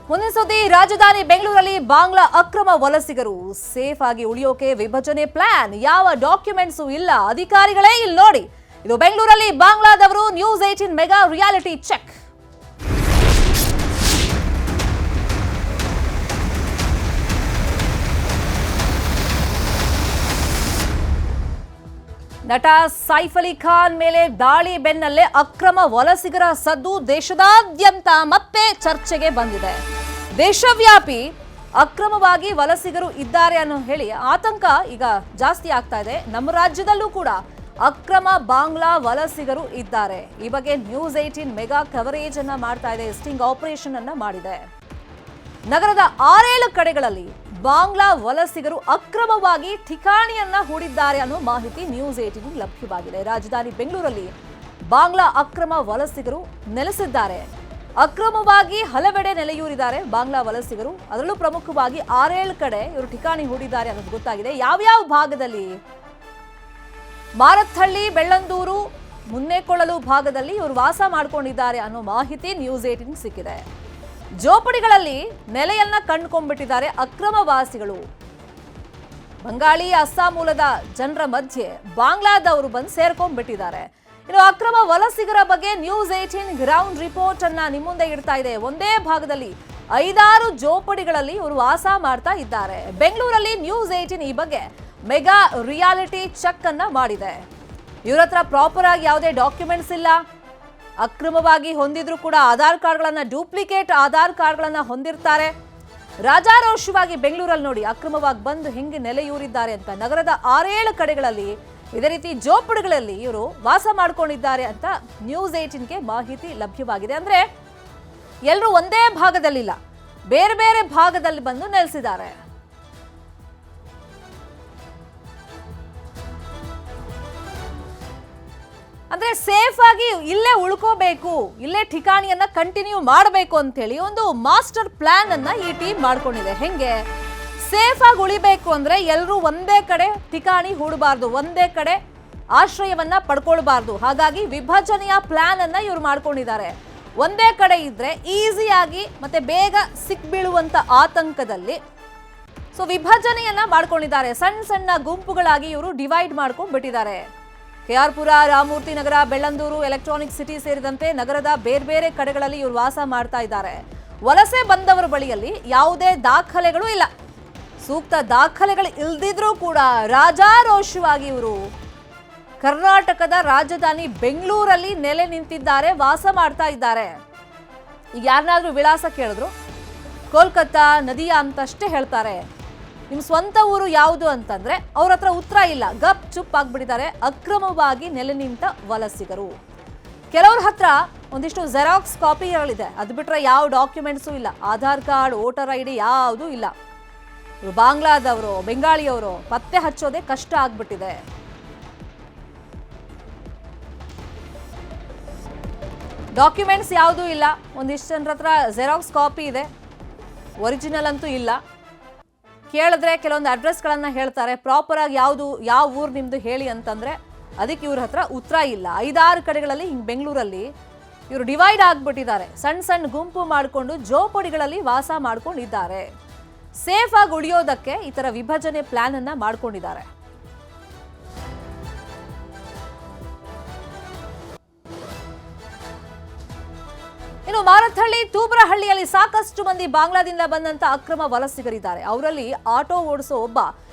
ಮುಂದಿನ ಸುದ್ದಿ ರಾಜಧಾನಿ ಬೆಂಗಳೂರಲ್ಲಿ ಬಾಂಗ್ಲಾ ಅಕ್ರಮ ವಲಸಿಗರು ಸೇಫ್ ಆಗಿ ಉಳಿಯೋಕೆ ವಿಭಜನೆ ಪ್ಲಾನ್. ಯಾವ ಡಾಕ್ಯುಮೆಂಟ್ಸ್ ಇಲ್ಲ, ಅಧಿಕಾರಿಗಳೇ ಇಲ್ಲಿ ನೋಡಿ. ಇದು ಬೆಂಗಳೂರಲ್ಲಿ ಬಾಂಗ್ಲಾದವರು ನ್ಯೂಸ್ 18 ಮೆಗಾ ರಿಯಾಲಿಟಿ ಚೆಕ್. ನಟ ಸೈಫ್ ಅಲಿ ಖಾನ್ ಮೇಲೆ ದಾಳಿ ಬೆನ್ನಲ್ಲೇ ಅಕ್ರಮ ವಲಸಿಗರ ಸದ್ದು ದೇಶದಾದ್ಯಂತ ಮತ್ತೆ ಚರ್ಚೆಗೆ ಬಂದಿದೆ. ದೇಶವ್ಯಾಪಿ ಅಕ್ರಮವಾಗಿ ವಲಸಿಗರು ಇದ್ದಾರೆ ಅನ್ನೋ ಹೇಳಿ ಆತಂಕ ಈಗ ಜಾಸ್ತಿ ಆಗ್ತಾ ಇದೆ. ನಮ್ಮ ರಾಜ್ಯದಲ್ಲೂ ಕೂಡ ಅಕ್ರಮ ಬಾಂಗ್ಲಾ ವಲಸಿಗರು ಇದ್ದಾರೆ. ಈ ಬಗ್ಗೆ ನ್ಯೂಸ್ 18 ಮೆಗಾ ಕವರೇಜ್ ಅನ್ನ ಮಾಡ್ತಾ ಇದೆ, ಸ್ಟಿಂಗ್ ಆಪರೇಷನ್ ಅನ್ನ ಮಾಡಿದೆ. ನಗರದ 6-7 ಕಡೆಗಳಲ್ಲಿ ಬಾಂಗ್ಲಾ ವಲಸಿಗರು ಅಕ್ರಮವಾಗಿ ಠಿಕಾಣಿಯನ್ನ ಹೂಡಿದ್ದಾರೆ ಅನ್ನೋ ಮಾಹಿತಿ ನ್ಯೂಸ್ 18 ಲಭ್ಯವಾಗಿದೆ. ರಾಜಧಾನಿ ಬೆಂಗಳೂರಲ್ಲಿ ಬಾಂಗ್ಲಾ ಅಕ್ರಮ ವಲಸಿಗರು ನೆಲೆಸಿದ್ದಾರೆ. ಅಕ್ರಮವಾಗಿ ಹಲವೆಡೆ ನೆಲೆಯೂರಿದ್ದಾರೆ ಬಾಂಗ್ಲಾ ವಲಸಿಗರು. ಅದರಲ್ಲೂ ಪ್ರಮುಖವಾಗಿ 6-7 ಕಡೆ ಇವರು ಠಿಕಾಣಿ ಹೂಡಿದ್ದಾರೆ ಅನ್ನೋದು ಗೊತ್ತಾಗಿದೆ. ಯಾವ್ಯಾವ ಭಾಗದಲ್ಲಿ? ಮಾರತ್ಹಳ್ಳಿ, ಬೆಳ್ಳಂದೂರು, ಮುನ್ನೇಕೊಳ್ಳಲು ಭಾಗದಲ್ಲಿ ಇವರು ವಾಸ ಮಾಡ್ಕೊಂಡಿದ್ದಾರೆ ಅನ್ನೋ ಮಾಹಿತಿ ನ್ಯೂಸ್ 18 ಸಿಕ್ಕಿದೆ. ಜೋಪಡಿಗಳಲ್ಲಿ ನೆಲೆಯನ್ನ ಕಂಡುಕೊಂಡ್ಬಿಟ್ಟಿದ್ದಾರೆ ಅಕ್ರಮವಾಸಿಗಳು. ಬಂಗಾಳಿ, ಅಸ್ಸಾಂ ಮೂಲದ ಜನರ ಮಧ್ಯೆ ಬಾಂಗ್ಲಾದವರು ಬಂದು ಸೇರ್ಕೊಂಡ್ಬಿಟ್ಟಿದ್ದಾರೆ. ಇನ್ನು ಅಕ್ರಮ ವಲಸಿಗರ ಬಗ್ಗೆ ನ್ಯೂಸ್ 18 ಗ್ರೌಂಡ್ ರಿಪೋರ್ಟ್ ಅನ್ನ ನಿಮ್ಮ ಮುಂದೆ ಇಡ್ತಾ ಇದೆ. ಒಂದೇ ಭಾಗದಲ್ಲಿ 5-6 ಜೋಪಡಿಗಳಲ್ಲಿ ಇವರು ವಾಸ ಮಾಡ್ತಾ ಇದ್ದಾರೆ. ಬೆಂಗಳೂರಲ್ಲಿ ನ್ಯೂಸ್ 18 ಈ ಬಗ್ಗೆ ಮೆಗಾ ರಿಯಾಲಿಟಿ ಚೆಕ್ ಅನ್ನ ಮಾಡಿದೆ. ಇವ್ರ ಹತ್ರ ಪ್ರಾಪರ್ ಆಗಿ ಯಾವುದೇ ಡಾಕ್ಯುಮೆಂಟ್ಸ್ ಇಲ್ಲ. ಅಕ್ರಮವಾಗಿ ಹೊಂದಿದ್ರು ಕೂಡ ಆಧಾರ್ ಕಾರ್ಡ್ಗಳನ್ನ, ಡೂಪ್ಲಿಕೇಟ್ ಆಧಾರ್ ಕಾರ್ಡ್ಗಳನ್ನ ಹೊಂದಿರ್ತಾರೆ. ರಾಜಾರೋಷವಾಗಿ ಬೆಂಗಳೂರಲ್ಲಿ ನೋಡಿ ಅಕ್ರಮವಾಗಿ ಬಂದು ಹೆಂಗೆ ನೆಲೆಯೂರಿದ್ದಾರೆ ಅಂತ. ನಗರದ 6-7 ಕಡೆಗಳಲ್ಲಿ ಇದೇ ರೀತಿ ಜೋಪಡಿಗಳಲ್ಲಿ ಇವರು ವಾಸ ಮಾಡ್ಕೊಂಡಿದ್ದಾರೆ ಅಂತ ನ್ಯೂಸ್ 18ಗೆ ಮಾಹಿತಿ ಲಭ್ಯವಾಗಿದೆ. ಅಂದ್ರೆ ಎಲ್ಲರೂ ಒಂದೇ ಭಾಗದಲ್ಲಿಲ್ಲ, ಬೇರೆ ಬೇರೆ ಭಾಗದಲ್ಲಿ ಬಂದು ನೆಲೆಸಿದ್ದಾರೆ. ಅಂದ್ರೆ ಸೇಫ್ ಆಗಿ ಇಲ್ಲೇ ಉಳ್ಕೋಬೇಕು, ಇಲ್ಲೇ ಠಿಕಾಣಿಯನ್ನ ಕಂಟಿನ್ಯೂ ಮಾಡಬೇಕು ಅಂತ ಹೇಳಿ ಒಂದು ಮಾಸ್ಟರ್ ಪ್ಲಾನ್ ಅನ್ನ ಈ ಟೀಮ್ ಮಾಡ್ಕೊಂಡಿದೆ. ಹೆಂಗೆ ಸೇಫ್ ಆಗಿ ಉಳಿಬೇಕು ಅಂದ್ರೆ ಎಲ್ಲರೂ ಒಂದೇ ಕಡೆ ಠಿಕಾಣಿ ಹೂಡಬಾರ್ದು, ಒಂದೇ ಕಡೆ ಆಶ್ರಯವನ್ನ ಪಡ್ಕೊಳ್ಬಾರ್ದು. ಹಾಗಾಗಿ ವಿಭಜನೆಯ ಪ್ಲಾನ್ ಅನ್ನ ಇವ್ರು ಮಾಡ್ಕೊಂಡಿದ್ದಾರೆ. ಒಂದೇ ಕಡೆ ಇದ್ರೆ ಈಸಿಯಾಗಿ ಮತ್ತೆ ಬೇಗ ಸಿಕ್ಬೀಳುವಂತ ಆತಂಕದಲ್ಲಿ ಸೊ ವಿಭಜನೆಯನ್ನ ಮಾಡ್ಕೊಂಡಿದ್ದಾರೆ. ಸಣ್ಣ ಸಣ್ಣ ಗುಂಪುಗಳಾಗಿ ಇವರು ಡಿವೈಡ್ ಮಾಡ್ಕೊಂಡು ಬಿಟ್ಟಿದ್ದಾರೆ. KR ಪುರ, ರಾಮಮೂರ್ತಿ ನಗರ, ಬೆಳ್ಳಂದೂರು, ಎಲೆಕ್ಟ್ರಾನಿಕ್ ಸಿಟಿ ಸೇರಿದಂತೆ ನಗರದ ಬೇರೆ ಬೇರೆ ಕಡೆಗಳಲ್ಲಿ ಇವರು ವಾಸ ಮಾಡ್ತಾ ಇದ್ದಾರೆ. ವಲಸೆ ಬಂದವರ ಬಳಿಯಲ್ಲಿ ಯಾವುದೇ ದಾಖಲೆಗಳು ಇಲ್ಲ. ಸೂಕ್ತ ದಾಖಲೆಗಳು ಇಲ್ದಿದ್ರೂ ಕೂಡ ರಾಜಾರೋಷವಾಗಿ ಇವರು ಕರ್ನಾಟಕದ ರಾಜಧಾನಿ ಬೆಂಗಳೂರಲ್ಲಿ ನೆಲೆ ನಿಂತಿದ್ದಾರೆ, ವಾಸ ಮಾಡ್ತಾ ಇದ್ದಾರೆ. ಈಗ ಯಾರನ್ನಾದ್ರೂ ವಿಳಾಸ ಕೇಳಿದ್ರು ಕೋಲ್ಕತ್ತಾ, ನದಿಯಾ ಅಂತಷ್ಟೇ ಹೇಳ್ತಾರೆ. ನಿಮ್ಮ ಸ್ವಂತ ಊರು ಯಾವುದು ಅಂತಂದ್ರೆ ಅವ್ರ ಹತ್ರ ಉತ್ತರ ಇಲ್ಲ, ಗಪ್ ಚುಪ್ ಆಗ್ಬಿಟ್ಟಿದ್ದಾರೆ ಅಕ್ರಮವಾಗಿ ನೆಲೆ ನಿಂತ ವಲಸಿಗರು. ಕೆಲವ್ರ ಹತ್ರ ಒಂದಿಷ್ಟು ಜೆರಾಕ್ಸ್ ಕಾಪಿಗಳಿದೆ, ಅದು ಬಿಟ್ರೆ ಯಾವ ಡಾಕ್ಯುಮೆಂಟ್ಸು ಇಲ್ಲ. ಆಧಾರ್ ಕಾರ್ಡ್, ವೋಟರ್ ID ಯಾವುದೂ ಇಲ್ಲ. ಬಾಂಗ್ಲಾದವರು, ಬೆಂಗಾಳಿಯವರು ಪತ್ತೆ ಹಚ್ಚೋದೇ ಕಷ್ಟ ಆಗ್ಬಿಟ್ಟಿದೆ. ಡಾಕ್ಯುಮೆಂಟ್ಸ್ ಯಾವುದೂ ಇಲ್ಲ. ಒಂದಿಷ್ಟು ಜನರ ಹತ್ರ ಜೆರಾಕ್ಸ್ ಕಾಪಿ ಇದೆ, ಒರಿಜಿನಲ್ ಅಂತೂ ಇಲ್ಲ. ಕೇಳಿದ್ರೆ ಕೆಲವೊಂದು ಅಡ್ರೆಸ್ಗಳನ್ನ ಹೇಳ್ತಾರೆ, ಪ್ರಾಪರ್ ಆಗಿ ಯಾವ ಊರು ನಿಮ್ದು ಹೇಳಿ ಅಂತಂದ್ರೆ ಅದಕ್ಕೆ ಇವ್ರ ಹತ್ರ ಉತ್ತರ ಇಲ್ಲ. 5-6 ಕಡೆಗಳಲ್ಲಿ ಹಿಂಗೆ ಬೆಂಗಳೂರಲ್ಲಿ ಇವರು ಡಿವೈಡ್ ಆಗ್ಬಿಟ್ಟಿದ್ದಾರೆ. ಸಣ್ಣ ಸಣ್ಣ ಗುಂಪು ಮಾಡಿಕೊಂಡು ಜೋಪಡಿಗಳಲ್ಲಿ ವಾಸ ಮಾಡ್ಕೊಂಡಿದ್ದಾರೆ. ಸೇಫ್ ಆಗಿ ಉಳಿಯೋದಕ್ಕೆ ಈ ತರ ವಿಭಜನೆ ಪ್ಲಾನ್ ಅನ್ನ ಮಾಡ್ಕೊಂಡಿದ್ದಾರೆ. ಇನ್ನು ಮಾರತ್ಹಳ್ಳಿ, ತೂಬ್ರಹಳ್ಳಿಯಲ್ಲಿ ಸಾಕಷ್ಟು ಮಂದಿ ಬಾಂಗ್ಲಾದಿಂದ ಬಂದಂತ ಅಕ್ರಮ ವಲಸಿಗರಿದ್ದಾರೆ. ಅವರಲ್ಲಿ ಆಟೋ ಓಡಿಸೋ ಒಬ್ಬ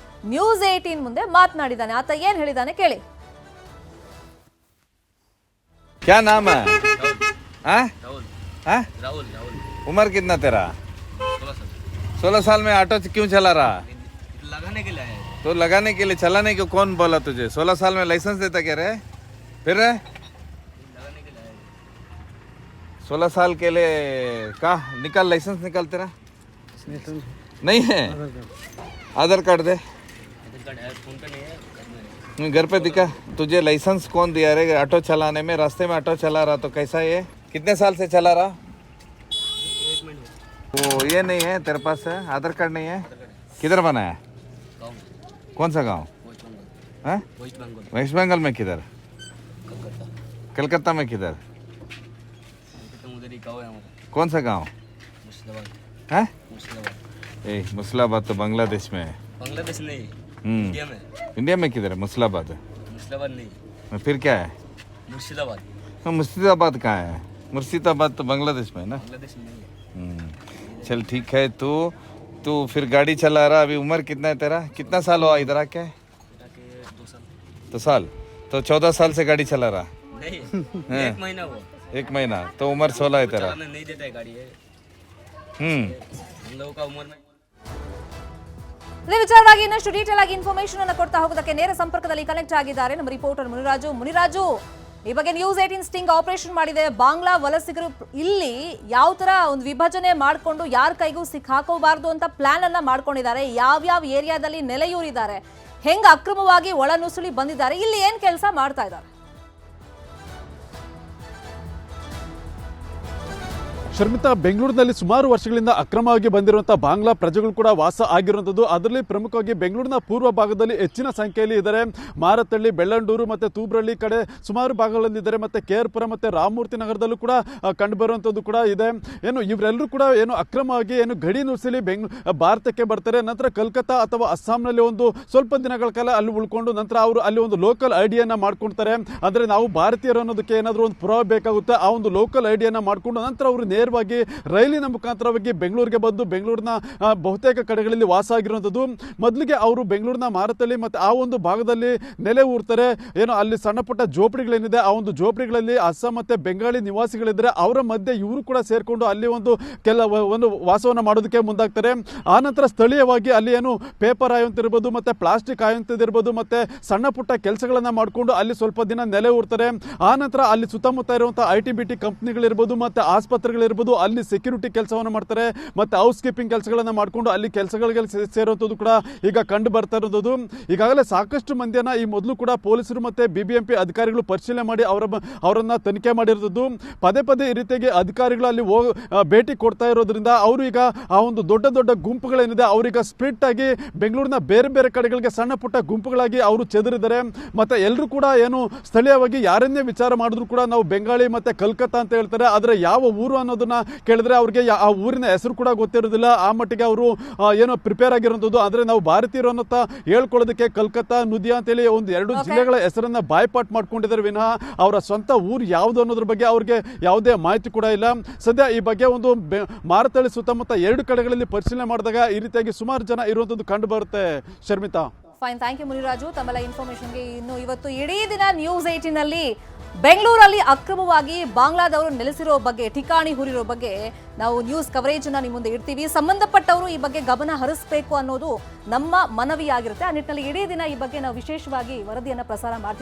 ನ್ಯೂಸ್ 18 ಮುಂದೆ ಮಾತನಾಡಿದ್ದಾನೆ. ಆತ ಏನ್ ಹೇಳಿದಾನೆ ಕೇಳಿ. क्या नाम है? राहुल। उम्र कितना तेरा? 16 साल में ऑटो क्यों चला रहा? लगाने के लिए। तो लगाने के लिए, चलाने को कौन बोला तुझे? 16 साल में लाइसेंस देता क्या रे? फिर 16 साल के लिए का निकाल, लाइसेंस निकाल तेरा नहीं है? आधार कार्ड दे। फोन पे नहीं है, घर पे दिखा। तुझे लाइसेंस कौन दिया रे ऑटो चलाने में? रास्ते में ऑटो चला रहा तो कैसा है? कितने साल से चला रहा? वो ये नहीं है तेरे पास है? आधार कार्ड नहीं है? किधर बनाया? कौन सा गांव? वेस्ट बंगाल में किधर? कलकत्ता में किधर? कौन सा गांव? हाँ मुर्शिदाबाद। ए मुसलाबाद तो बांग्लादेश में है। बांग्लादेश नहीं, हम्म। इंडिया में। इंडिया में किधर है मुसलाबाद? मुर्शिदाबाद नहीं, फिर क्या है? मुर्शिदाबाद। मुर्शिदाबाद कहाँ है? मुर्शिदाबाद तो बांग्लादेश में है ना। बांग्लादेश में नहीं है। चल ठीक है। तू फिर गाड़ी चला रहा, अभी उम्र कितना है तेरा? कितना साल हुआ इधर आके? बेटा के 2 साल। 2 साल? तो 14 साल से गाड़ी चला रहा? नहीं, 1 महीना हुआ। 1 महीना तो उम्र 16 है तेरा। चलाने नहीं देता है गाड़ी है। हम लोगों का उम्र में ಇದೇ ವಿಚಾರವಾಗಿ ಇನ್ನಷ್ಟು ಡೀಟೇಲ್ ಆಗಿ ಇನ್ಫಾರ್ಮೇಶನ್ ಅನ್ನು ಕೊಡ್ತಾ ಹೋಗೋದಕ್ಕೆ ನೇರ ಸಂಪರ್ಕದಲ್ಲಿ ಕನೆಕ್ಟ್ ಆಗಿದ್ದಾರೆ ನಮ್ಮ ರಿಪೋರ್ಟರ್ ಮುನಿರಾಜು. ಈ ಬಗ್ಗೆ ನ್ಯೂಸ್ 18 ಸ್ಟಿಂಗ್ ಆಪರೇಷನ್ ಮಾಡಿದೆ. ಬಾಂಗ್ಲಾ ವಲಸಿಗರು ಇಲ್ಲಿ ಯಾವ ತರ ಒಂದು ವಿಭಜನೆ ಮಾಡಿಕೊಂಡು ಯಾರ ಕೈಗೂ ಸಿಕ್ಕಾಕೋಬಾರ್ದು ಅಂತ ಪ್ಲಾನ್ ಅನ್ನ ಮಾಡ್ಕೊಂಡಿದ್ದಾರೆ, ಯಾವ್ಯಾವ ಏರಿಯಾದಲ್ಲಿ ನೆಲೆಯೂರಿದ್ದಾರೆ, ಹೆಂಗ ಅಕ್ರಮವಾಗಿ ಒಳ ನುಸುಳಿ ಬಂದಿದ್ದಾರೆ, ಇಲ್ಲಿ ಏನ್ ಕೆಲಸ ಮಾಡ್ತಾ ಇದ್ದಾರೆ? ಶರ್ಮಿತಾ, ಬೆಂಗಳೂರಿನಲ್ಲಿ ಸುಮಾರು ವರ್ಷಗಳಿಂದ ಅಕ್ರಮವಾಗಿ ಬಂದಿರುವಂತಹ ಬಾಂಗ್ಲಾ ಪ್ರಜೆಗಳು ಕೂಡ ವಾಸ ಆಗಿರುವಂಥದ್ದು. ಅದರಲ್ಲಿ ಪ್ರಮುಖವಾಗಿ ಬೆಂಗಳೂರಿನ ಪೂರ್ವ ಭಾಗದಲ್ಲಿ ಹೆಚ್ಚಿನ ಸಂಖ್ಯೆಯಲ್ಲಿ ಇದ್ದಾರೆ. ಮಾರತ್ತಳ್ಳಿ, ಬೆಳ್ಳಂಡೂರು ಮತ್ತು ತೂಬ್ರಳ್ಳಿ ಕಡೆ ಸುಮಾರು ಭಾಗಗಳಲ್ಲಿ ಇದ್ದಾರೆ. ಮತ್ತು ಕೇರ್ಪುರ ಮತ್ತು ರಾಮಮೂರ್ತಿ ನಗರದಲ್ಲೂ ಕೂಡ ಕಂಡುಬರುವಂಥದ್ದು ಕೂಡ ಇದೆ. ಇವರೆಲ್ಲರೂ ಕೂಡ ಅಕ್ರಮವಾಗಿ ಗಡಿ ನುಸುಳಿ ಭಾರತಕ್ಕೆ ಬರ್ತಾರೆ. ನಂತರ ಕಲ್ಕತ್ತಾ ಅಥವಾ ಅಸ್ಸಾಂನಲ್ಲಿ ಒಂದು ಸ್ವಲ್ಪ ದಿನಗಳ ಕಾಲ ಅಲ್ಲಿ ಉಳ್ಕೊಂಡು ನಂತರ ಅವರು ಅಲ್ಲಿ ಒಂದು ಲೋಕಲ್ ಐಡಿಯನ್ನು ಮಾಡ್ಕೊಳ್ತಾರೆ. ಅಂದರೆ ನಾವು ಭಾರತೀಯರು ಅನ್ನೋದಕ್ಕೆ ಏನಾದರೂ ಒಂದು ಪುರಾವೆ ಬೇಕಾಗುತ್ತೆ. ಆ ಒಂದು ಲೋಕಲ್ ಐಡಿಯನ್ನು ಮಾಡಿಕೊಂಡು ನಂತರ ಅವರು ನೇರವಾಗಿ ರೈಲಿನ ಮುಖಾಂತರವಾಗಿ ಬೆಂಗಳೂರಿಗೆ ಬಂದು ಬೆಂಗಳೂರಿನ ಬಹುತೇಕ ಕಡೆಗಳಲ್ಲಿ ವಾಸ ಆಗಿರುವಂಥದ್ದು. ಮೊದಲಿಗೆ ಅವರು ಬೆಂಗಳೂರಿನ ಮಾರತಳ್ಳಿ ಮತ್ತು ಆ ಒಂದು ಭಾಗದಲ್ಲಿ ನೆಲೆ ಊರ್ತಾರೆ. ಅಲ್ಲಿ ಸಣ್ಣ ಪುಟ್ಟ ಜೋಪಡಿಗಳೇನಿದೆ, ಆ ಒಂದು ಜೋಪಡಿಗಳಲ್ಲಿ ಅಸ್ಸಾಂ ಮತ್ತು ಬೆಂಗಾಳಿ ನಿವಾಸಿಗಳಿದ್ದಾರೆ. ಅವರ ಮಧ್ಯೆ ಇವರು ಕೂಡ ಸೇರಿಕೊಂಡು ಅಲ್ಲಿ ಒಂದು ವಾಸವನ್ನು ಮಾಡೋದಕ್ಕೆ ಮುಂದಾಗ್ತಾರೆ. ಆನಂತರ ಸ್ಥಳೀಯವಾಗಿ ಅಲ್ಲಿ ಪೇಪರ್ ಆಯುವಂತಿರ್ಬೋದು ಮತ್ತು ಪ್ಲಾಸ್ಟಿಕ್ ಆಯುವಂಥದ್ದಿರ್ಬೋದು ಮತ್ತು ಸಣ್ಣ ಪುಟ್ಟ ಕೆಲಸಗಳನ್ನು ಮಾಡಿಕೊಂಡು ಅಲ್ಲಿ ಸ್ವಲ್ಪ ದಿನ ನೆಲೆ ಊರ್ತಾರೆ. ಆನಂತರ ಅಲ್ಲಿ ಸುತ್ತಮುತ್ತ ಇರುವಂಥ IT-BT ಕಂಪ್ನಿಗಳಿರ್ಬೋದು ಮತ್ತು ಆಸ್ಪತ್ರೆಗಳಿರ್ಬೋದು, ಅಲ್ಲಿ ಸೆಕ್ಯೂರಿಟಿ ಕೆಲಸವನ್ನು ಮಾಡ್ತಾರೆ. ಮತ್ತು ಹೌಸ್ ಕೀಪಿಂಗ್ ಕೆಲಸಗಳನ್ನು ಮಾಡಿಕೊಂಡು ಅಲ್ಲಿ ಕೆಲಸಗಳಿಗೆ ಸೇರುವಂಥದ್ದು ಕೂಡ ಈಗ ಕಂಡು ಬರ್ತಾ ಇರೋದು. ಈಗಾಗಲೇ ಸಾಕಷ್ಟು ಮಂದಿಯನ್ನು ಈ ಮೊದಲು ಕೂಡ ಪೊಲೀಸರು ಮತ್ತು BBMP ಅಧಿಕಾರಿಗಳು ಪರಿಶೀಲನೆ ಮಾಡಿ ಅವರನ್ನು ತನಿಖೆ ಮಾಡಿರೋದು. ಪದೇ ಪದೇ ಈ ರೀತಿಯಾಗಿ ಅಧಿಕಾರಿಗಳು ಅಲ್ಲಿ ಭೇಟಿ ಕೊಡ್ತಾ ಇರೋದ್ರಿಂದ ಅವರು ಈಗ ಆ ಒಂದು ದೊಡ್ಡ ದೊಡ್ಡ ಗುಂಪುಗಳೇನಿದೆ ಅವರೀಗ ಸ್ಪ್ಲಿಟ್ ಆಗಿ ಬೆಂಗಳೂರಿನ ಬೇರೆ ಬೇರೆ ಕಡೆಗಳಿಗೆ ಸಣ್ಣ ಪುಟ್ಟ ಗುಂಪುಗಳಾಗಿ ಅವರು ಚೆದರಿದ್ದಾರೆ. ಮತ್ತು ಎಲ್ಲರೂ ಕೂಡ ಸ್ಥಳೀಯವಾಗಿ ಯಾರನ್ನೇ ವಿಚಾರ ಮಾಡಿದ್ರು ಕೂಡ ನಾವು ಬೆಂಗಾಳಿ ಮತ್ತು ಕಲ್ಕತ್ತಾ ಅಂತ ಹೇಳ್ತಾರೆ. ಆದರೆ ಯಾವ ಊರು ಅನ್ನೋದನ್ನ ಕೇಳಿದ್ರೆ ಅವ್ರಿಗೆ ಆ ಊರಿನ ಹೆಸರು ಕೂಡ ಗೊತ್ತಿರೋದಿಲ್ಲ. ಆ ಮಟ್ಟಿಗೆ ಅವರು ಪ್ರಿಪೇರ್ ಆಗಿರುವಂಥದ್ದು. ಆದರೆ ನಾವು ಭಾರತೀಯರು ಅನ್ನೋತ್ತ ಹೇಳ್ಕೊಳ್ಳೋದಕ್ಕೆ ಕಲ್ಕತ್ತಾ, ನುದಿಯಾ ಅಂತೇಳಿ ಒಂದು 2 ಜಿಲ್ಲೆಗಳ ಹೆಸರನ್ನ ಬಾಯ್ಪಾಟ್ ಮಾಡ್ಕೊಂಡಿದ್ದಾರೆ ವಿನಃ ಅವರ ಸ್ವಂತ ಊರು ಯಾವುದು ಅನ್ನೋದ್ರ ಬಗ್ಗೆ ಅವ್ರಿಗೆ ಯಾವುದೇ ಮಾಹಿತಿ ಕೂಡ ಇಲ್ಲ. ಸದ್ಯ ಈ ಬಗ್ಗೆ ಒಂದು ಮಾರತಳ್ಳಿ ಸುತ್ತಮುತ್ತ 2 ಕಡೆಗಳಲ್ಲಿ ಪರಿಶೀಲನೆ ಮಾಡಿದಾಗ ಈ ರೀತಿಯಾಗಿ ಸುಮಾರು ಜನ ಇರುವಂಥದ್ದು ಕಂಡು ಬರುತ್ತೆ. Sharmita, fine, thank you Muniraju ತಮ್ಮೆಲ್ಲ ಇನ್ಫಾರ್ಮೇಶನ್ಗೆ. ಇನ್ನು ಇವತ್ತು ಇಡೀ ದಿನ ನ್ಯೂಸ್ 18 ನಲ್ಲಿ ಬೆಂಗಳೂರಲ್ಲಿ ಅಕ್ರಮವಾಗಿ ಬಾಂಗ್ಲಾದವರು ನೆಲೆಸಿರೋ ಬಗ್ಗೆ, ಠಿಕಾಣಿ ಹೂರಿರೋ ಬಗ್ಗೆ ನಾವು ನ್ಯೂಸ್ ಕವರೇಜ್ ಅನ್ನ ನಿಮ್ಮ ಮುಂದೆ ಇಡ್ತೀವಿ. ಸಂಬಂಧಪಟ್ಟವರು ಈ ಬಗ್ಗೆ ಗಮನ ಹರಿಸಬೇಕು ಅನ್ನೋದು ನಮ್ಮ ಮನವಿಯಾಗಿರುತ್ತೆ. ಆ ನಿಟ್ಟಿನಲ್ಲಿ ಇಡೀ ದಿನ ಈ ಬಗ್ಗೆ ನಾವು ವಿಶೇಷವಾಗಿ ವರದಿಯನ್ನು ಪ್ರಸಾರ ಮಾಡ್ತೀವಿ.